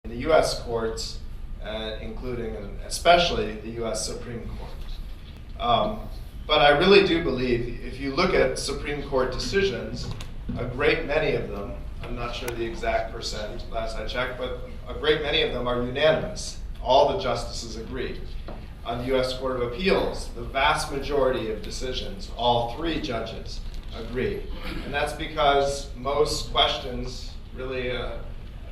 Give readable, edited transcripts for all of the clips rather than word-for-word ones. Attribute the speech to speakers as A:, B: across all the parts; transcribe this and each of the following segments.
A: the U.S. courts, including and especially the U.S. Supreme Court. But I really do believe, if you look at Supreme Court decisions, a great many of them, I'm not sure the exact percent last I checked, but a great many of them are unanimous. All the justices agree. On the U.S. Court of Appeals, the vast majority of decisions, all 3 judges agree. And that's because most questions really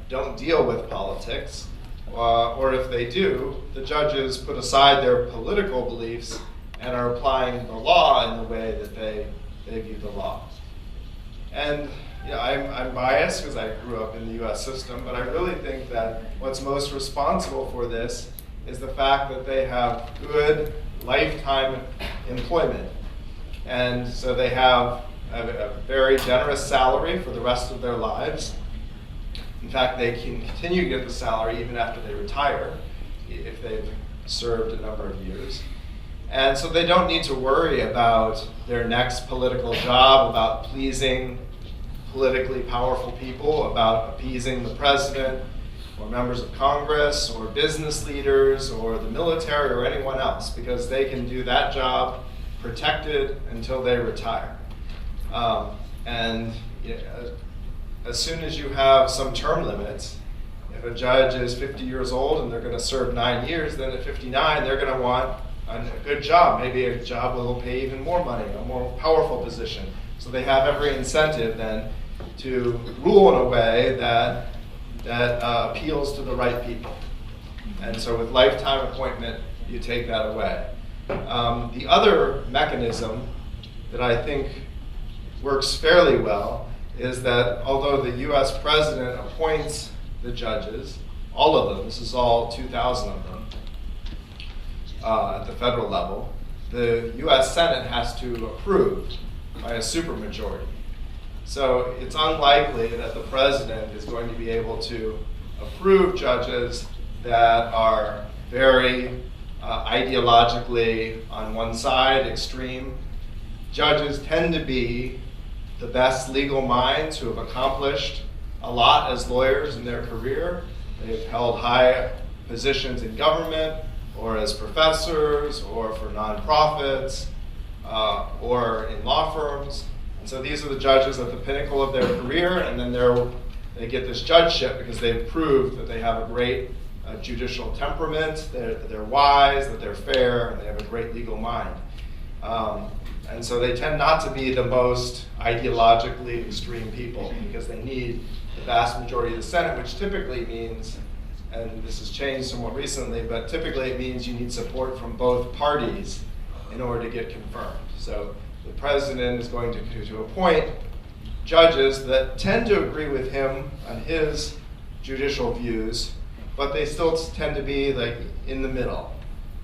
A: don't deal with politics, or if they do, the judges put aside their political beliefs and are applying the law in the way that they view the law. And I'm biased because I grew up in the US system, but I really think that what's most responsible for this is the fact that they have good lifetime employment. And so they have a very generous salary for the rest of their lives. In fact, they can continue to get the salary even after they retire if they've served a number of years. And so they don't need to worry about their next political job, about pleasing politically powerful people, about appeasing the president or members of Congress or business leaders or the military or anyone else, because they can do that job protected until they retire. As soon as you have some term limits, if a judge is 50 years old and they're going to serve 9 years, then at 59 they're going to want a good job, maybe a job that will pay even more money, a more powerful position. So they have every incentive then to rule in a way that appeals to the right people. And so with lifetime appointment, you take that away. The other mechanism that I think works fairly well is that although the US president appoints the judges, all of them, this is all 2,000 of them, at the federal level, the US Senate has to approve by a supermajority. So it's unlikely that the president is going to be able to approve judges that are very ideologically on one side, extreme. Judges tend to be the best legal minds who have accomplished a lot as lawyers in their career. They've held high positions in government, or as professors, or for nonprofits, or in law firms. And so these are the judges at the pinnacle of their career, and then they get this judgeship because they've proved that they have a great judicial temperament, that they're wise, that they're fair, and they have a great legal mind. And so they tend not to be the most ideologically extreme people because they need the vast majority of the Senate, which typically means, and this has changed somewhat recently, but typically it means you need support from both parties in order to get confirmed. So the president is going to appoint judges that tend to agree with him on his judicial views, but they still tend to be like in the middle,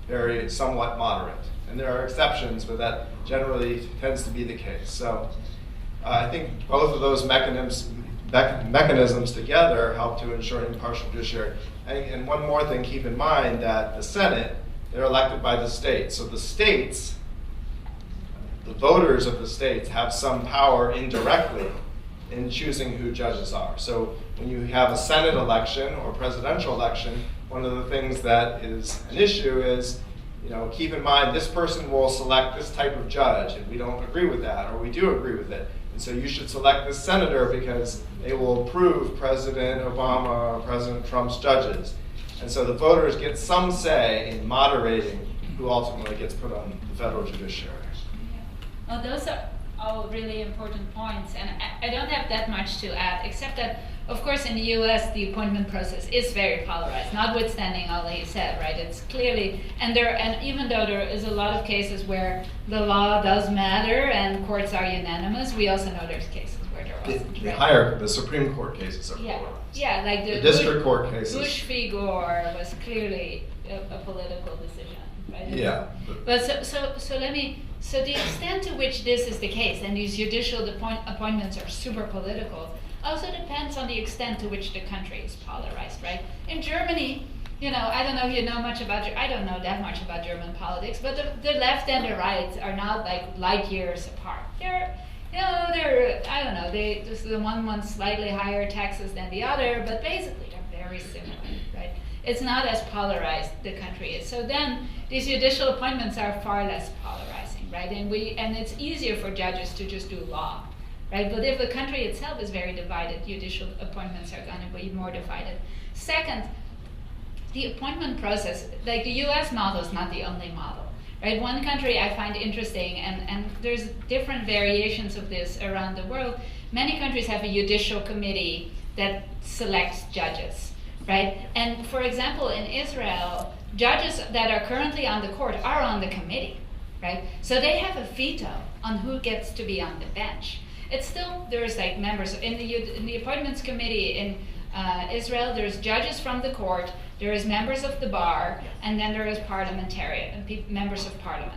A: very somewhat moderate. And there are exceptions, but that generally tends to be the case. So I think both of those mechanisms together help to ensure an impartial judiciary. And one more thing, keep in mind that the Senate, they're elected by the states. So the states, the voters of the states have some power indirectly in choosing who judges are. So when you have a Senate election or presidential election, one of the things that is an issue is, keep in mind this person will select this type of judge, and we don't agree with that, or we do agree with it. And so you should select this senator because they will approve President Obama or President Trump's judges. And so the voters get some say in moderating who ultimately gets put on the federal judiciary.
B: Well, those are all really important points, and I don't have that much to add, except that, of course, in the US, the appointment process is very polarized, notwithstanding all that you said, right? It's clearly, and even though there is a lot of cases where the law does matter and courts are unanimous, we also know there's cases where there wasn't.
A: The Supreme Court cases are polarized.
B: Yeah, like the
A: district court cases.
B: Bush v. Gore was clearly a political decision, right?
A: Yeah.
B: But so the extent to which this is the case, and these judicial appointments are super political, also depends on the extent to which the country is polarized, right? In Germany, I don't know if you know much about, I don't know that much about German politics, but the left and the right are not like light years apart. The one wants slightly higher taxes than the other, but basically they're very similar. It's not as polarized the country is. So then these judicial appointments are far less polarizing, right? And it's easier for judges to just do law, right? But if the country itself is very divided, judicial appointments are going to be more divided. Second, the appointment process, like the US model is not the only model, right? One country I find interesting, and there's different variations of this around the world. Many countries have a judicial committee that selects judges, right? And for example, in Israel, judges that are currently on the court are on the committee, right? So they have a veto on who gets to be on the bench. It's still, there's like members, in the appointments committee in Israel, there's judges from the court, there is members of the bar, and then there is parliamentarian, members of parliament,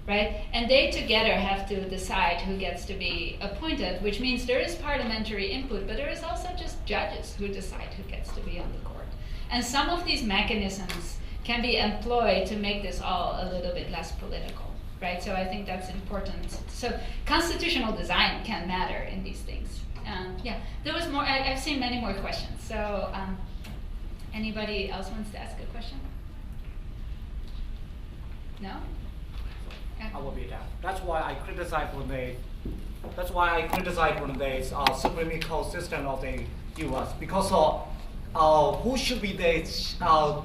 B: right? And they together have to decide who gets to be appointed, which means there is parliamentary input, but there is also just judges who decide who gets to be on the court. And some of these mechanisms can be employed to make this all a little bit less political, right? So I think that's important. So constitutional design can matter in these things. Yeah, there was more. I've seen many more questions. So anybody else wants to ask a question? No?
C: I will be that. That's why I criticize from the Supreme Court system of the U.S. because who should be the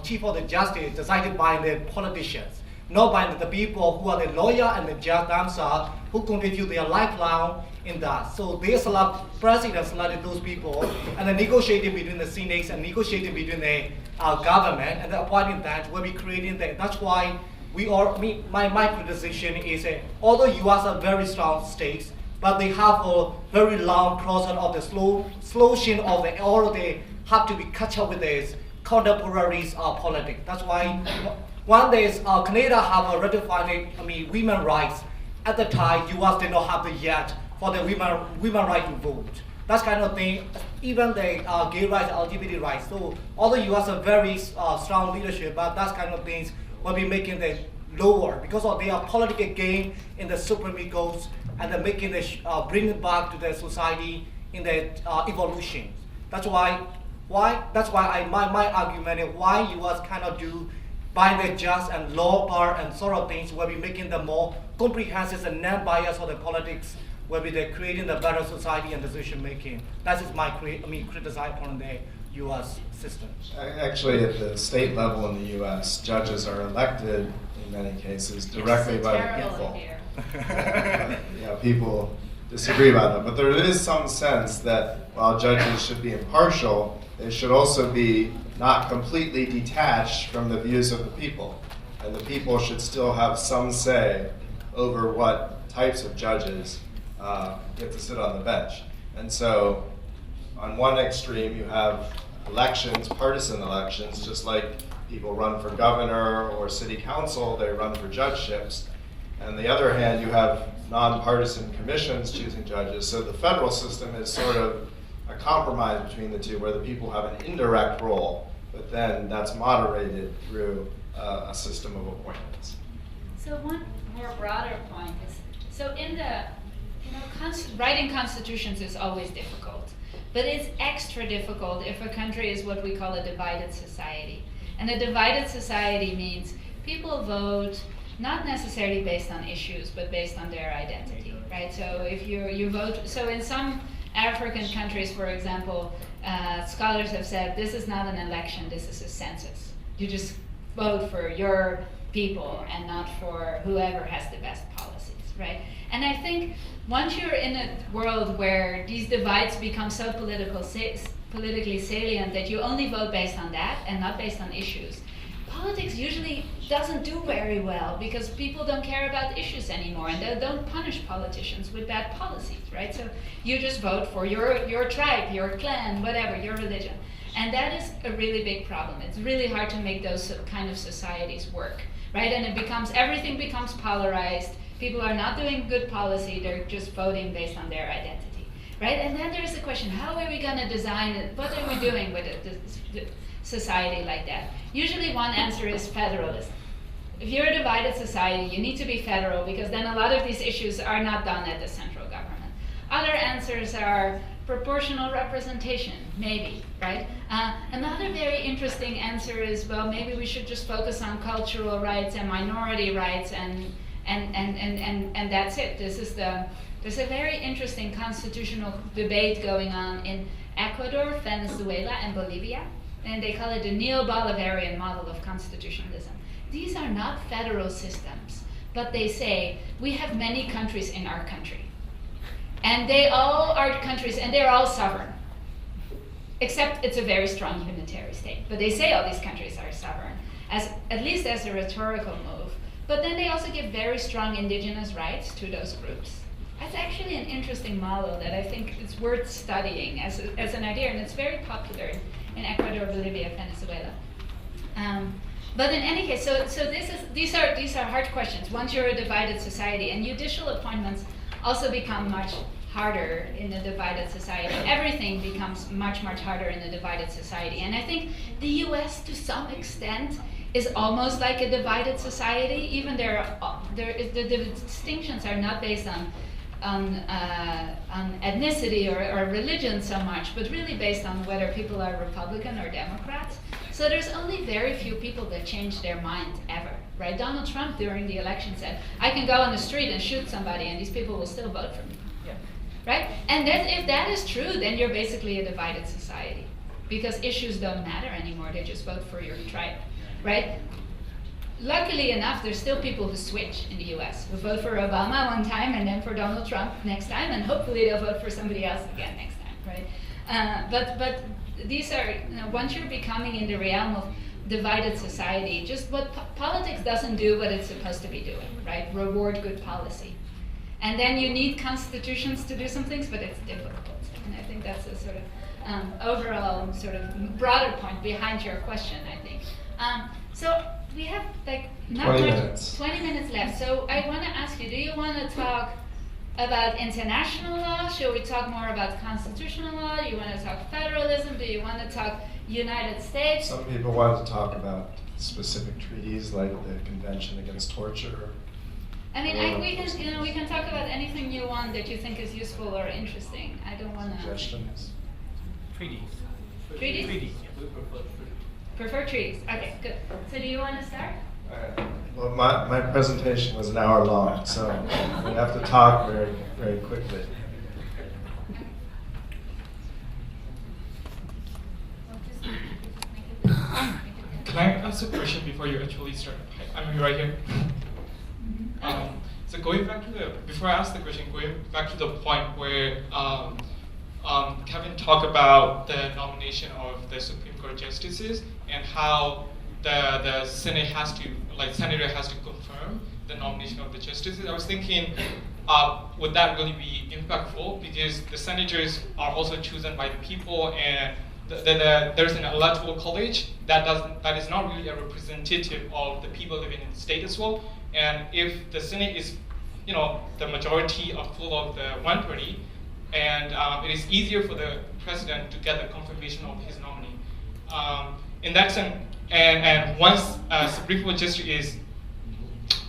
C: chief of the justice decided by the politicians, not by the people who are the lawyer and the judge themselves who contribute their lifelong in that. So there's a lot of presidents like those people, and then negotiating between the senates and negotiating between the government, and the appointing that will be creating that. That's why my criticism is although U.S. are very strong states, but they have a very long process of the solution of the all they have to be catch up with this contemporaries politics. That's why one day Canada have ratified women's rights. At the time, U.S. did not have it yet for the women right to vote. That kind of thing, even the gay rights, LGBT rights. So although U.S. have very strong leadership, but that kind of things will be making the lower because of their political gain in the Supreme Court and then making the bring it back to the society in the evolution. That's why my argument is why U.S. cannot do by the just and law bar and sort of things will be making them more comprehensive and non-biased for the politics will be the creating the better society and decision making. That is my criticize on the U.S. system.
A: Actually, at the state level in the U.S., judges are elected in many cases directly by the people. People disagree about that, but there is some sense that while judges should be impartial, they should also be not completely detached from the views of the people, and the people should still have some say over what types of judges get to sit on the bench. And so on one extreme you have elections, partisan elections, just like people run for governor or city council, they run for judgeships. And on the other hand, you have nonpartisan commissions choosing judges. So the federal system is sort of a compromise between the two, where the people have an indirect role, but then that's moderated through a system of appointments.
B: So one more broader point is, so in the, writing constitutions is always difficult, but it's extra difficult if a country is what we call a divided society. And a divided society means people vote not necessarily based on issues, but based on their identity, right? So if you vote, so in some African countries, for example, scholars have said this is not an election, this is a census. You just vote for your people and not for whoever has the best policies, right? And I think once you're in a world where these divides become so politically salient that you only vote based on that and not based on issues, politics usually doesn't do very well because people don't care about issues anymore, and they don't punish politicians with bad policies, right? So you just vote for your tribe, your clan, whatever, your religion. And that is a really big problem. It's really hard to make those kind of societies work, right? And everything becomes polarized. People are not doing good policy, they're just voting based on their identity, right? And then there's the question, how are we gonna design it? What are we doing with a society like that? Usually one answer is federalism. If you're a divided society, you need to be federal because then a lot of these issues are not done at the central government. Other answers are proportional representation, maybe, right? Another very interesting answer is, well, maybe we should just focus on cultural rights and minority rights and that's it. There's a very interesting constitutional debate going on in Ecuador, Venezuela, and Bolivia, and they call it the neo-Bolivarian model of constitutionalism. These are not federal systems, but they say, we have many countries in our country. And they all are countries, and they're all sovereign. Except it's a very strong unitary state. But they say all these countries are sovereign, at least as a rhetorical move. But then they also give very strong indigenous rights to those groups. That's actually an interesting model that I think is worth studying as an idea, and it's very popular in Ecuador, Bolivia, Venezuela. But in any case, so these are hard questions. Once you're a divided society, and judicial appointments also become much harder in a divided society. Everything becomes much, much harder in a divided society. And I think the US, to some extent, is almost like a divided society. Even the distinctions are not based on ethnicity or religion so much, but really based on whether people are Republican or Democrats. So there's only very few people that change their mind ever, right? Donald Trump during the election said, I can go on the street and shoot somebody and these people will still vote for me, right? And then if that is true, then you're basically a divided society because issues don't matter anymore, they just vote for your tribe, right? Luckily enough, there's still people who switch in the US, who vote for Obama one time and then for Donald Trump next time, and hopefully they'll vote for somebody else again next time, right? But these are, once you're becoming in the realm of divided society, just what politics doesn't do what it's supposed to be doing, right? Reward good policy. And then you need constitutions to do some things, but it's difficult. And I think that's a sort of overall sort of broader point behind your question, I think. So we have like not 20 minutes left. So I want to ask you, do you want to talk about international law? Should we talk more about constitutional law? Do you want to talk federalism? Do you want to talk United States?
A: Some people want to talk about specific treaties like the Convention Against Torture.
B: I mean, we can talk about anything you want that you think is useful or interesting. I don't want to.
A: Suggestions.
C: Treaties.
B: Treaties?
C: Treaties.
B: Prefer treaties. Okay, good. So do you want to start?
A: Well, my presentation was an hour long, so we have to talk very, very quickly.
D: Can I ask a question before you actually start? I'm right here. So going back to before I ask the question, going back to the point where Kevin talked about the nomination of the Supreme Court justices and how the Senate senator has to confirm the nomination of the justices. I was thinking, would that really be impactful? Because the senators are also chosen by the people, and there's an electoral college that is not really a representative of the people living in the state as well. And if the Senate is, the majority are full of the 130, and it is easier for the president to get the confirmation of his nominee. In that sense, and once Supreme Court justice is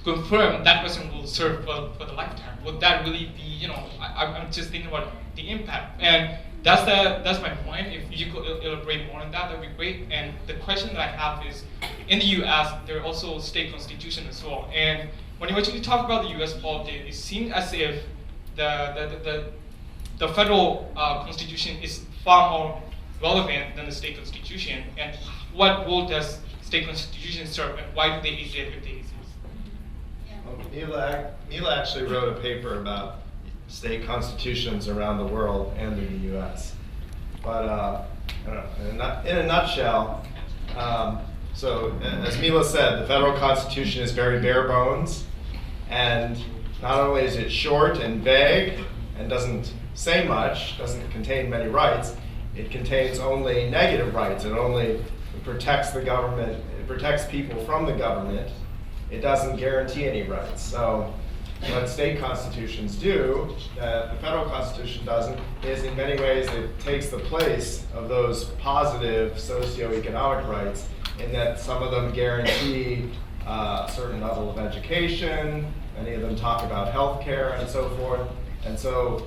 D: confirmed, that person will serve for the lifetime. Would that really be, I'm just thinking about the impact. And that's my point. If you could elaborate more on that, that would be great. And the question that I have is, in the US, there are also state constitutions as well. And when you actually talk about the US politics, it seems as if the federal constitution is far more relevant than the state constitution. And what role does state constitution serve, and why do they exist if they exist?
A: Well, Mila actually wrote a paper about state constitutions around the world and in the U.S. But in a nutshell, so as Mila said, the federal constitution is very bare bones, and not only is it short and vague and doesn't say much, doesn't contain many rights, it contains only negative rights. It only protects the government, it protects people from the government. It doesn't guarantee any rights. So what state constitutions do, that the federal constitution doesn't, is in many ways it takes the place of those positive socioeconomic rights, in that some of them guarantee a certain level of education, many of them talk about health care and so forth. And so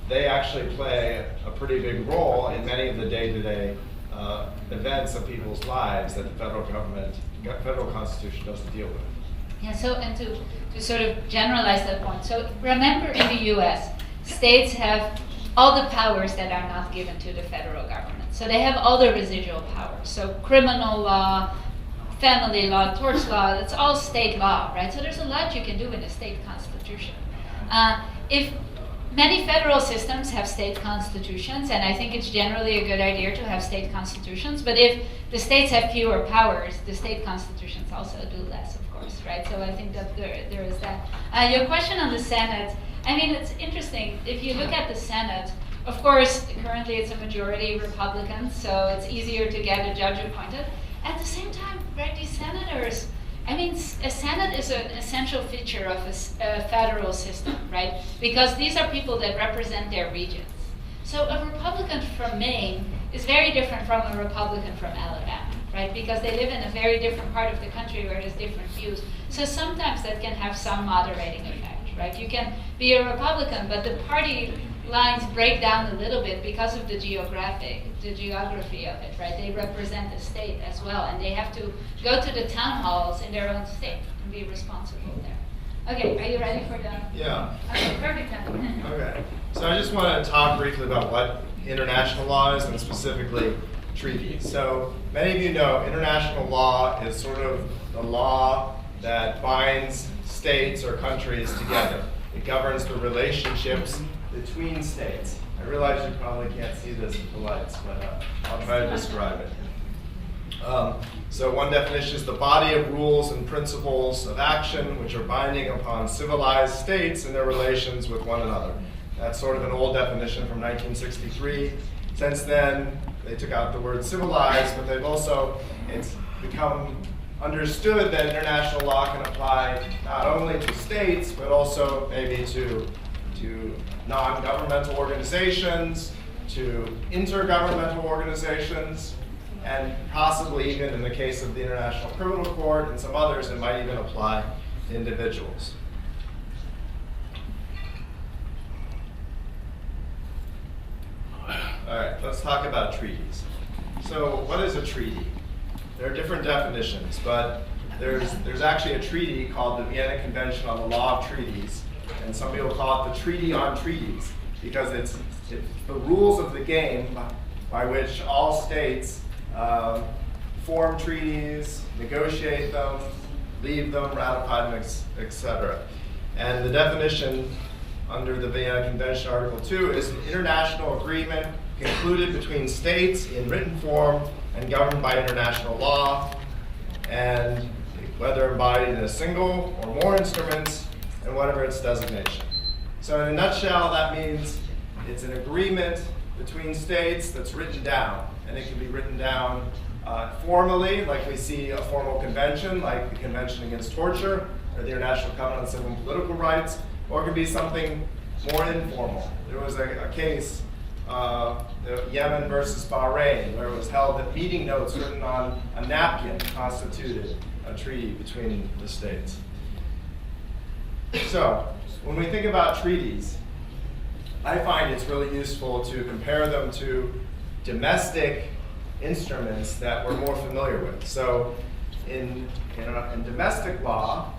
A: they actually play a pretty big role in many of the day-to-day events of people's lives that the federal constitution doesn't deal with.
B: Yeah, so, and to sort of generalize that point, so remember in the US, states have all the powers that are not given to the federal government. So they have all the residual powers. So criminal law, family law, tort law, that's all state law, right? So there's a lot you can do in a state constitution. If many federal systems have state constitutions, and I think it's generally a good idea to have state constitutions, but if the states have fewer powers, the state constitutions also do less, of course, right? So I think that there is that. Your question on the Senate, I mean, it's interesting. If you look at the Senate, of course, currently it's a majority Republican, so it's easier to get a judge appointed. At the same time, right, these senators, I mean, a Senate is an essential feature of a federal system, right? Because these are people that represent their regions. So a Republican from Maine is very different from a Republican from Alabama, right? Because they live in a very different part of the country where there's different views. So sometimes that can have some moderating effect, right? You can be a Republican, but the party lines break down a little bit because of the geography of it, right? They represent the state as well, and they have to go to the town halls in their own state and be responsible there. Okay, are you ready for that?
A: Yeah.
B: Okay, perfect then.
A: Okay. So I just want to talk briefly about what international law is, and specifically treaties. So many of you know international law is sort of the law that binds states or countries together. It governs the relationships between states. I realize you probably can't see this with the lights, but I'll try to describe it. So one definition is the body of rules and principles of action which are binding upon civilized states in their relations with one another. That's sort of an old definition from 1963. Since then, they took out the word civilized, but they've also, it's become understood that international law can apply not only to states, but also maybe to non-governmental organizations, to intergovernmental organizations, and possibly even in the case of the International Criminal Court and some others, it might even apply to individuals. All right, let's talk about treaties. So what is a treaty? There are different definitions, but there's actually a treaty called the Vienna Convention on the Law of Treaties, and some people call it the Treaty on Treaties, because it's the rules of the game by which all states form treaties, negotiate them, leave them, ratify them, etc. And the definition under the Vienna Convention, Article 2, is an international agreement concluded between states in written form and governed by international law, and whether embodied in a single or more instruments, and whatever its designation. So in a nutshell, that means it's an agreement between states that's written down, and it can be written down formally, like we see a formal convention, like the Convention Against Torture, or the International Covenant on Civil and Political Rights, or it can be something more informal. There was a case, Yemen versus Bahrain, where it was held that meeting notes written on a napkin constituted a treaty between the states. So, when we think about treaties, I find it's really useful to compare them to domestic instruments that we're more familiar with. So, in domestic law,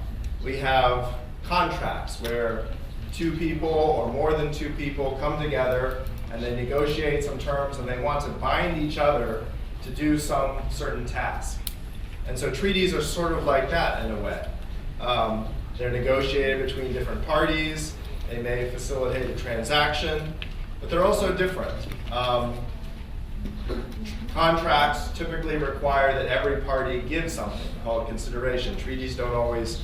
A: we have contracts where two people or more than two people come together and they negotiate some terms and they want to bind each other to do some certain task. And so treaties are sort of like that in a way. They're negotiated between different parties. They may facilitate a transaction, but they're also different. Contracts typically require that every party give something, called consideration. Treaties don't always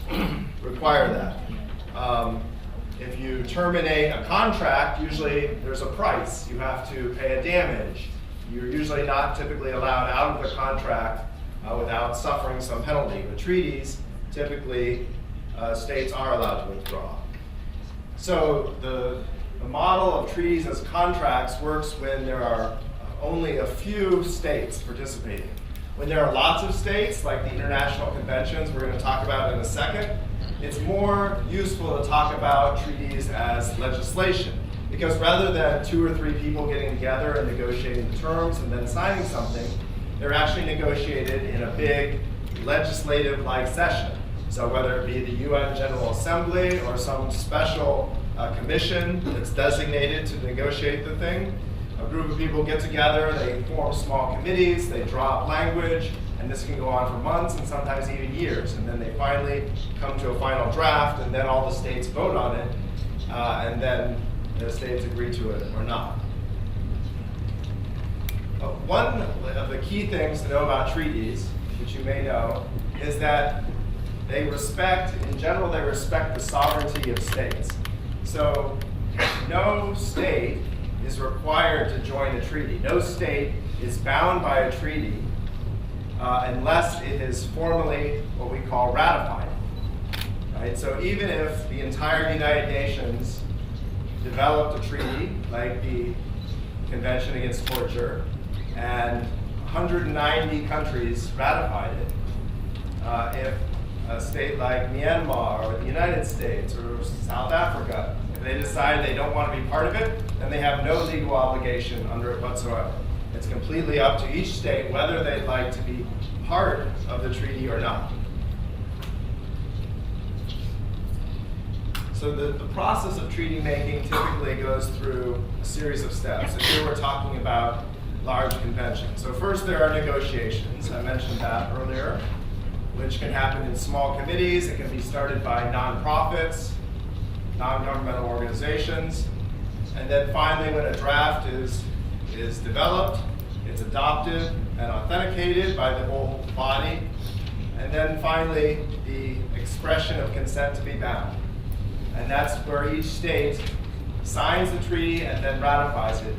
A: require that. If you terminate a contract, usually there's a price. You have to pay a damage. You're usually not typically allowed out of the contract without suffering some penalty. But treaties, typically, states are allowed to withdraw. So the model of treaties as contracts works when there are only a few states participating. When there are lots of states, like the international conventions we're going to talk about in a second, it's more useful to talk about treaties as legislation, Because rather than 2 or 3 people getting together and negotiating the terms and then signing something, they're actually negotiated in a big legislative-like session. So whether it be the UN General Assembly or some special commission that's designated to negotiate the thing, a group of people get together, they form small committees, they draw up language, and this can go on for months and sometimes even years. And then they finally come to a final draft, and then all the states vote on it, and then the states agree to it or not. One of the key things to know about treaties, which you may know, is that they respect, in general, they respect the sovereignty of states. So no state is required to join a treaty. No state is bound by a treaty unless it is formally what we call ratified. Right? So even if the entire United Nations developed a treaty, like the Convention Against Torture, and 190 countries ratified it, if a state like Myanmar or the United States or South Africa, if they decide they don't want to be part of it, then they have no legal obligation under it whatsoever. It's completely up to each state whether they'd like to be part of the treaty or not. So the process of treaty making typically goes through a series of steps. So here we're talking about large conventions. So first there are negotiations. I mentioned that earlier, which can happen in small committees. It can be started by nonprofits, non-governmental organizations. And then finally, when a draft is developed, it's adopted and authenticated by the whole body. And then finally, the expression of consent to be bound. And that's where each state signs the treaty and then ratifies it,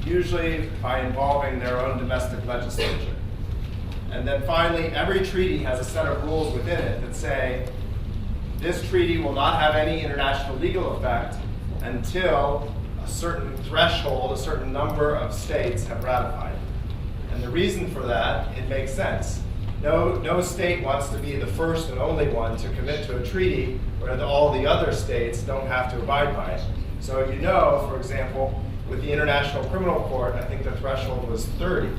A: usually by involving their own domestic legislature. And then finally, every treaty has a set of rules within it that say, this treaty will not have any international legal effect until a certain threshold, a certain number of states have ratified it. And the reason for that, it makes sense. No state wants to be the first and only one to commit to a treaty where all the other states don't have to abide by it. So you know, for example, with the International Criminal Court, I think the threshold was 30.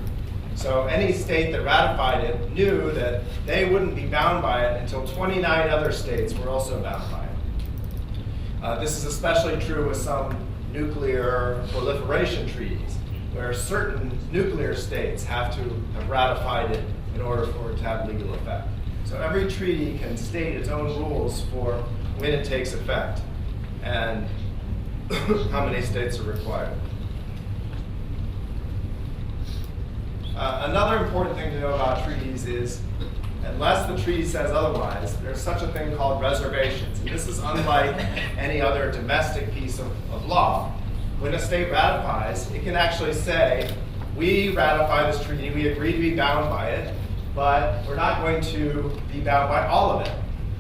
A: So any state that ratified it knew that they wouldn't be bound by it until 29 other states were also bound by it. This is especially true with some nuclear proliferation treaties, where certain nuclear states have to have ratified it in order for it to have legal effect. So every treaty can state its own rules for when it takes effect and how many states are required. Another important thing to know about treaties is, unless the treaty says otherwise, there's such a thing called reservations. And this is unlike any other domestic piece of law. When a state ratifies, it can actually say, we ratify this treaty, we agree to be bound by it, but we're not going to be bound by all of it.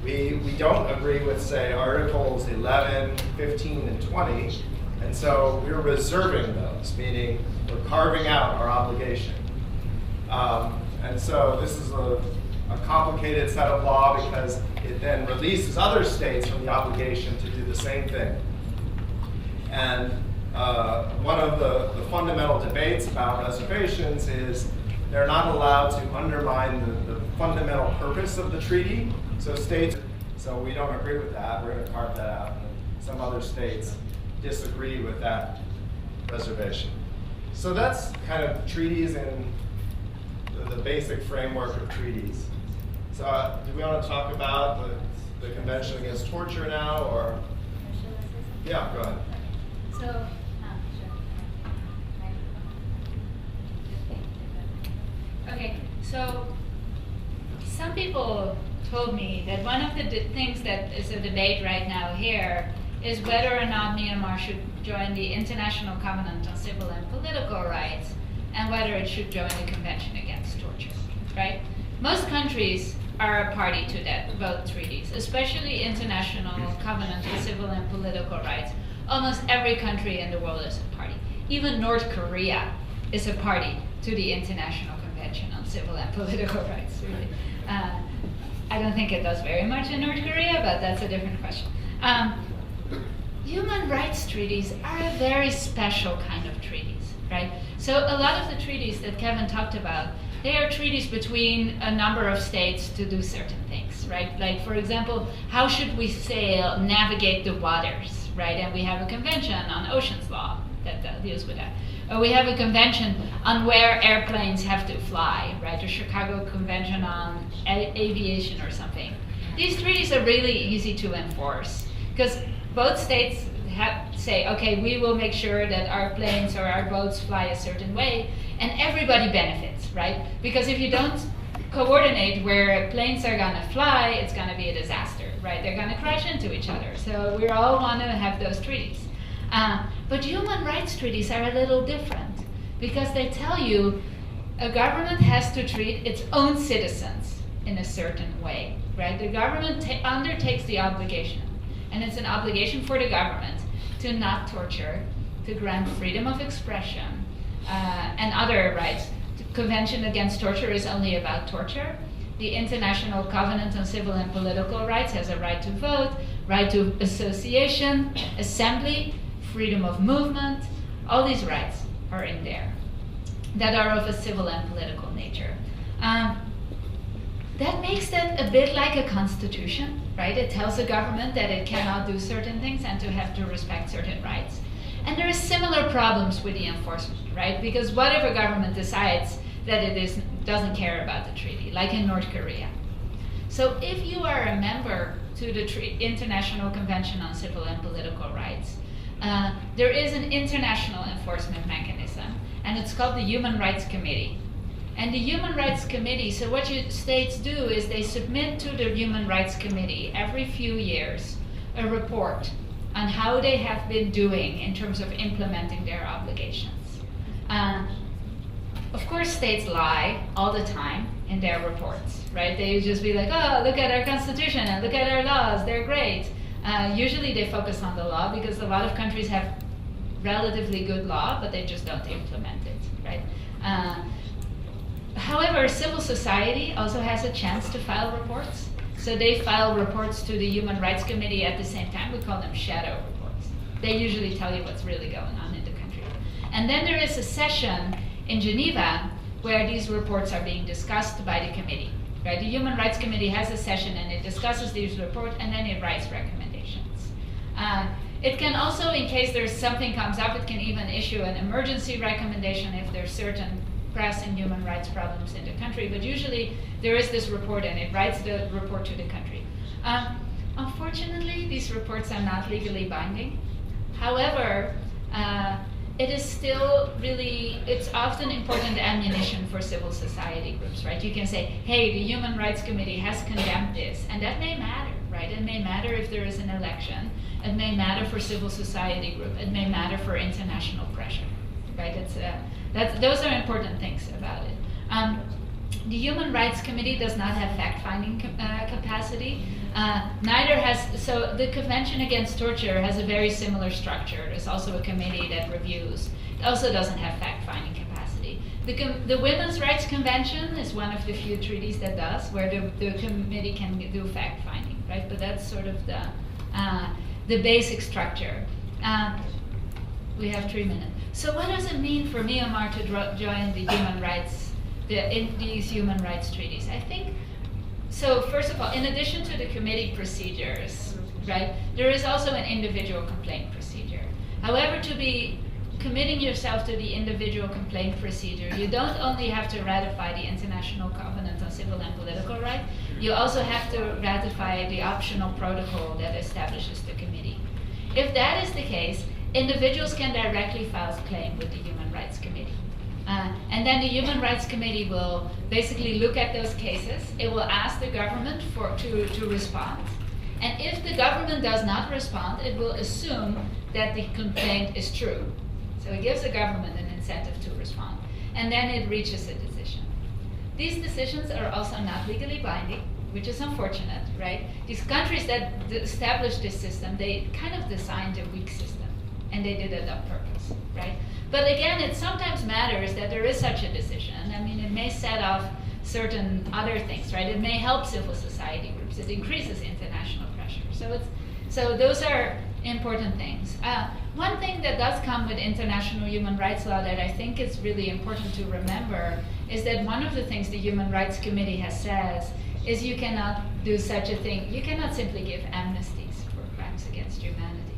A: We don't agree with, say, Articles 11, 15, and 20, and so we're reserving those, meaning we're carving out our obligation. And so this is a complicated set of law because it then releases other states from the obligation to do the same thing. And one of the fundamental debates about reservations is they're not allowed to undermine the fundamental purpose of the treaty. So we don't agree with that, we're going to carve that out. And some other states disagree with that reservation. So that's kind of treaties and the basic framework of treaties. So do we want to talk about the Convention Against Torture now, or? Yeah, go ahead.
B: So, okay, so some people told me that one of the things that is a debate right now here is whether or not Myanmar should join the International Covenant on Civil and Political Rights and whether it should join the Convention Against Torture, right? Most countries are a party to that, both treaties, especially International Covenant on Civil and Political Rights. Almost every country in the world is a party. Even North Korea is a party to the International Convention on Civil and Political Rights, really. I don't think it does very much in North Korea, but that's a different question. human rights treaties are a very special kind of treaties, right? So a lot of the treaties that Kevin talked about, they are treaties between a number of states to do certain things, right? Like, for example, how should we navigate the waters, right? And we have a convention on oceans law that deals with that. Or we have a convention on where airplanes have to fly, right? The Chicago Convention on Aviation or something. These treaties are really easy to enforce because both states say, okay, we will make sure that our planes or our boats fly a certain way, and everybody benefits, right? Because if you don't coordinate where planes are gonna fly, it's gonna be a disaster, right? They're gonna crash into each other. So we all wanna have those treaties. But human rights treaties are a little different because they tell you a government has to treat its own citizens in a certain way, right? The government undertakes the obligation, and it's an obligation for the government to not torture, to grant freedom of expression, and other rights. The Convention Against Torture is only about torture. The International Covenant on Civil and Political Rights has a right to vote, right to association, assembly, freedom of movement. All these rights are in there that are of a civil and political nature. That makes that a bit like a constitution, right? It tells the government that it cannot do certain things and to have to respect certain rights. And there are similar problems with the enforcement, right? Because what if a government decides that it doesn't care about the treaty, like in North Korea? So if you are a member to the International Convention on Civil and Political Rights, there is an international enforcement mechanism, and it's called the Human Rights Committee. And the Human Rights Committee, so what states do is they submit to the Human Rights Committee every few years a report on how they have been doing in terms of implementing their obligations. Of course, states lie all the time in their reports, right? They just be like, oh, look at our Constitution and look at our laws, they're great. Usually they focus on the law because a lot of countries have relatively good law, but they just don't implement it, right? However, civil society also has a chance to file reports. So they file reports to the Human Rights Committee at the same time. We call them shadow reports. They usually tell you what's really going on in the country. And then there is a session in Geneva where these reports are being discussed by the committee. Right? The Human Rights Committee has a session and it discusses these reports and then it writes recommendations. It can also, in case there's something comes up, it can even issue an emergency recommendation if there's certain pressing human rights problems in the country. But usually there is this report and it writes the report to the country. Unfortunately, these reports are not legally binding. However, it is still really, it's often important ammunition for civil society groups, right? You can say, hey, the Human Rights Committee has condemned this, and that may matter, right? It may matter if there is an election. It may matter for civil society group. It may matter for international pressure, right? Those are important things about it. The Human Rights Committee does not have fact-finding capacity. So the Convention Against Torture has a very similar structure. There's also a committee that reviews. It also doesn't have fact-finding capacity. The Women's Rights Convention is one of the few treaties that does, where the committee can do fact-finding, right? But that's sort of the basic structure. We have 3 minutes. So what does it mean for Myanmar to join the human rights, these human rights treaties? I think, so first of all, in addition to the committee procedures, right, there is also an individual complaint procedure. However, to be committing yourself to the individual complaint procedure, you don't only have to ratify the International Covenant on Civil and Political Rights, you also have to ratify the optional protocol that establishes the committee. If that is the case, individuals can directly file a claim with the Human Rights Committee. And then the Human Rights Committee will basically look at those cases. It will ask the government to respond. And if the government does not respond, it will assume that the complaint is true. So it gives the government an incentive to respond. And then it reaches a decision. These decisions are also not legally binding, which is unfortunate, right? These countries that established this system, they kind of designed a weak system. And they did it on purpose, right? But again, it sometimes matters that there is such a decision. I mean, it may set off certain other things, right? It may help civil society groups. It increases international pressure. So those are important things. One thing that does come with international human rights law that I think is really important to remember is that one of the things the Human Rights Committee has said is you cannot do such a thing. You cannot simply give amnesties for crimes against humanity,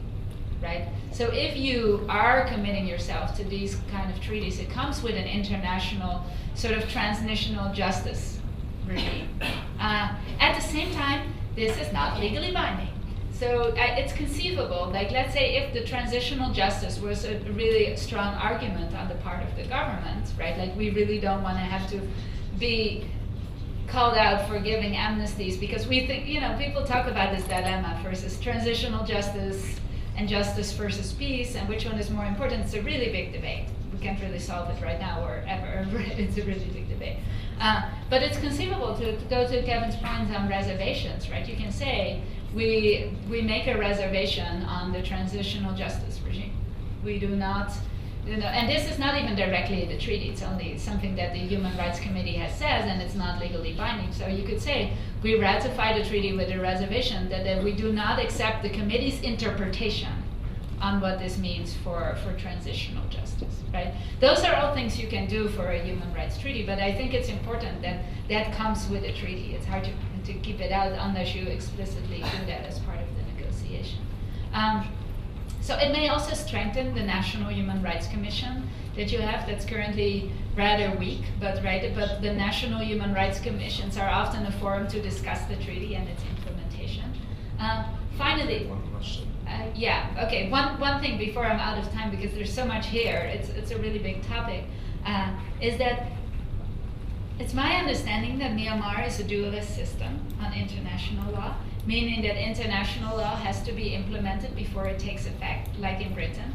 B: right? So if you are committing yourself to these kind of treaties, it comes with an international sort of transnational justice regime. At the same time, this is not legally binding. So it's conceivable, like let's say if the transitional justice was a really strong argument on the part of the government, right? Like we really don't want to have to be called out for giving amnesties because we think, people talk about this dilemma versus transitional justice and justice versus peace and which one is more important. It's a really big debate. We can't really solve it right now or ever. It's a really big debate. But it's conceivable to go to Kevin's point on reservations, right? You can say, we make a reservation on the transitional justice regime. We do not, and this is not even directly in the treaty, it's only something that the Human Rights Committee has said, and it's not legally binding. So you could say, we ratify the treaty with a reservation that we do not accept the committee's interpretation on what this means for transitional justice, right? Those are all things you can do for a human rights treaty, but I think it's important that that comes with a treaty. It's hard to keep it out unless you explicitly do that as part of the negotiation. So it may also strengthen the National Human Rights Commission that you have that's currently rather weak, but the National Human Rights Commissions are often a forum to discuss the treaty and its implementation. Finally,
A: One question.
B: One thing before I'm out of time, because there's so much here, it's a really big topic, is that it's my understanding that Myanmar is a dualist system on international law, meaning that international law has to be implemented before it takes effect, like in Britain,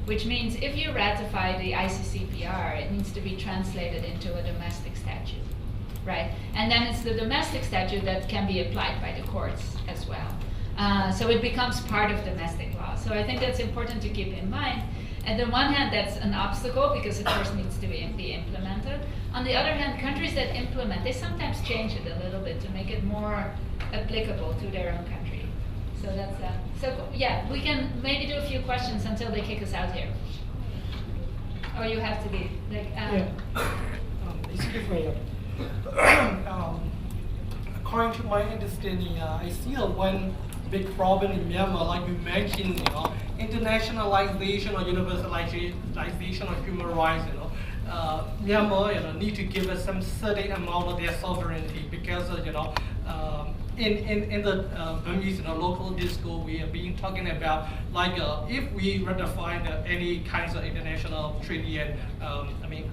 B: which means if you ratify the ICCPR, it needs to be translated into a domestic statute, right? And then it's the domestic statute that can be applied by the courts as well. So it becomes part of domestic law. So I think that's important to keep in mind. On the one hand, that's an obstacle because it first needs to be implemented. On the other hand, countries that implement, they sometimes change it a little bit to make it more applicable to their own country. So that's we can maybe do a few questions until they kick us out here. Or you have to leave.
E: Excuse me. According to my understanding, I see one big problem in Myanmar, like you mentioned, internationalization or universalization of human rights. Myanmar, need to give us some certain amount of their sovereignty because, in the Burmese, local discourse, we have been talking about if we ratify any kinds of international treaty and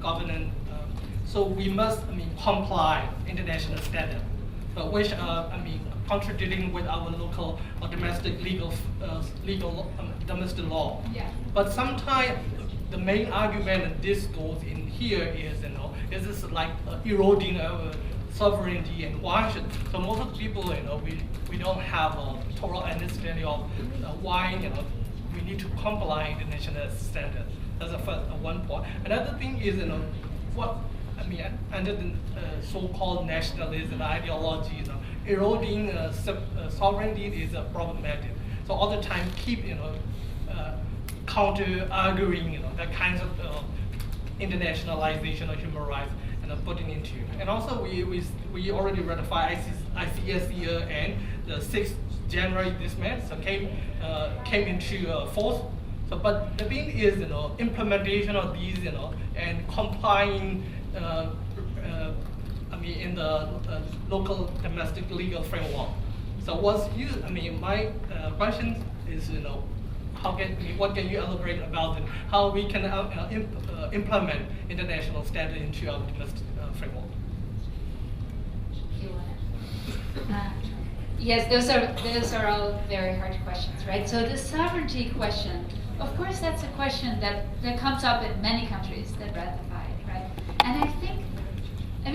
E: governance, so we must comply international standard, which contradicting with our local or domestic legal domestic law.
B: Yeah.
E: But sometimes the main argument that this goes in here is, is this eroding our sovereignty and why should, so most of the people, we don't have a total understanding of why, we need to comply with international standard. That's the first one point. Another thing is, under the so-called nationalism ideology, eroding sovereignty is problematic. So all the time keep, counter-arguing, that kinds of internationalization of human rights and putting into. And also we already ratified ICSER and the 6th January this month, so came into force. So, but the thing is, implementation of these, and complying, in the local domestic legal framework. So my question is, what can you elaborate about it? How we can implement international standard into our domestic framework?
B: Yes, those are all very hard questions, right? So the sovereignty question, of course, that's a question that comes up in many countries that ratify it, right? And I think,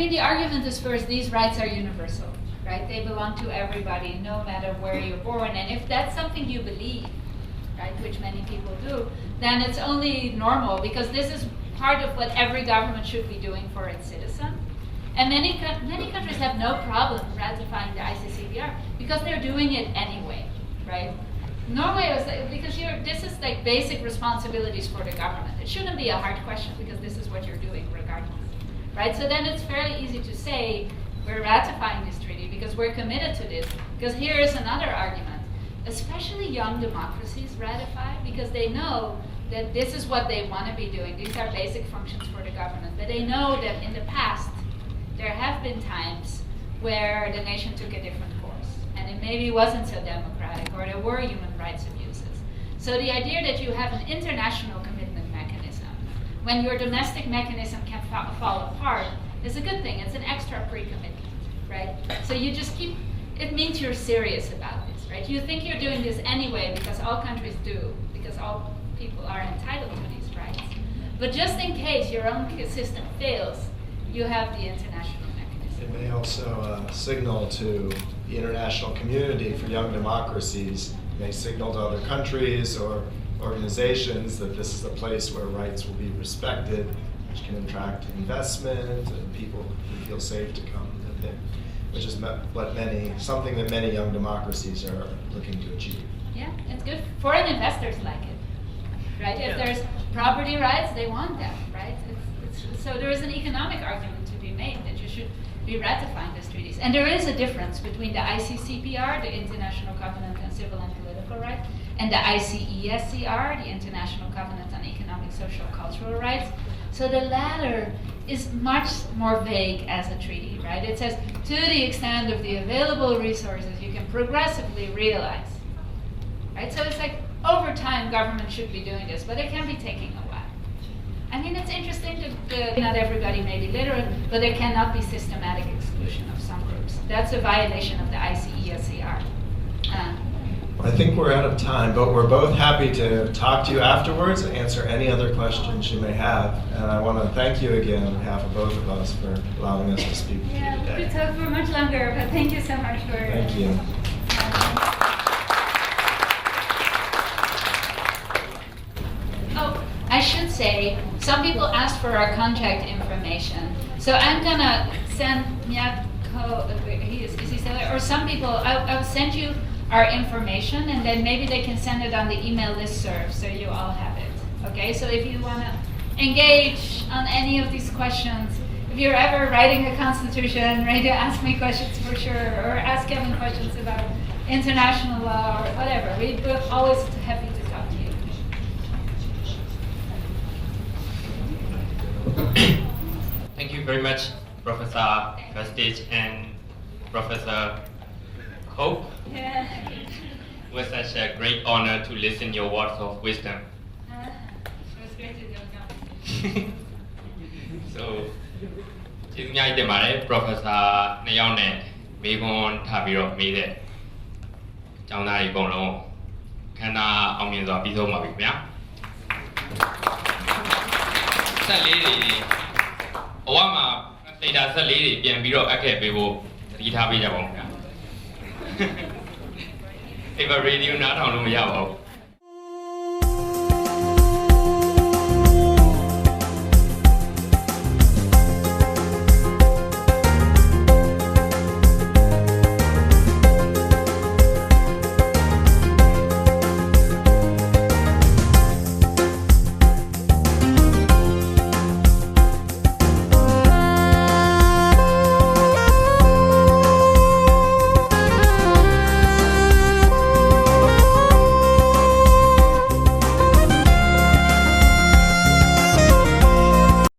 B: the argument is first, these rights are universal, right? They belong to everybody, no matter where you're born. And if that's something you believe, right, which many people do, then it's only normal because this is part of what every government should be doing for its citizen. And many countries have no problem ratifying the ICCPR because they're doing it anyway, right? Norway was because this is like basic responsibilities for the government. It shouldn't be a hard question because this is what you're doing regardless, right? So then it's fairly easy to say we're ratifying this treaty because we're committed to this. Because here is another argument, especially young democracies ratify because they know that this is what they want to be doing. These are basic functions for the government, but they know that in the past there have been times where the nation took a different course and it maybe wasn't so democratic or there were human rights abuses. So the idea that you have an international commitment mechanism when your domestic mechanism can fall apart is a good thing. It's an extra pre-commitment, right? So you just keep, it means you're serious about this, right? You think you're doing this anyway because all countries do, because all people are entitled to these rights. But just in case your own system fails, you have the international mechanism.
A: It may also signal to the international community for young democracies, it may signal to other countries or organizations that this is a place where rights will be respected, which can attract investment and people who feel safe to come, which is something that many young democracies are looking to achieve.
B: Yeah, it's good. Foreign investors like it, right? If there's property rights, they want them, right? So there is an economic argument to be made that you should be ratifying these treaties. And there is a difference between the ICCPR, the International Covenant on Civil and Political Rights, and the ICESCR, the International Covenant on Economic, Social, Cultural Rights. So the latter is much more vague as a treaty, right? It says, to the extent of the available resources, you can progressively realize, right? So it's like, over time, government should be doing this, but it can be taking a while. I mean, it's interesting that not everybody may be literate, but there cannot be systematic exclusion of some groups. That's a violation of the ICESCR.
A: I think we're out of time, but we're both happy to talk to you afterwards and answer any other questions you may have. And I want to thank you again on behalf of both of us for allowing us to speak with you today.
B: We could talk for much longer, but thank you so much for...
A: Thank you.
B: Oh, I should say, some people asked for our contact information. So I'm going to send Miyako, is he still there? Or some people, I'll send you our information, and then maybe they can send it on the email listserv so you all have it. Okay, so if you want to engage on any of these questions, if you're ever writing a constitution, ready to ask me questions for sure, or ask Kevin questions about international law or whatever, we're always happy to talk to you.
F: Thank you very much, Professor Prestige and Professor Hope.
B: Yeah.
F: It was such a great honor to listen your words of wisdom.
B: It was great to go.
F: So, ကျေးဇူးများကြီးတင်ပါတယ် Professor နှစ်ယောက်နဲ့မေးခွန်းထားပြီးတော့မေးတဲ့ကျောင်းသားတွေအကုန်လုံးခန္ဓာအောင်မြင်စွာပြီးဆုံးပါပြီခင်ဗျာဆက်လေးတွေဘဝမှာဒေတာဆက်လေးတွေပြန်ပြီးတော့အပ်ခဲ့ပေးဖို့သတိထားပေးကြပါဦးခင်ဗျာ If a radio နားထောင်လို့မရပါဘူး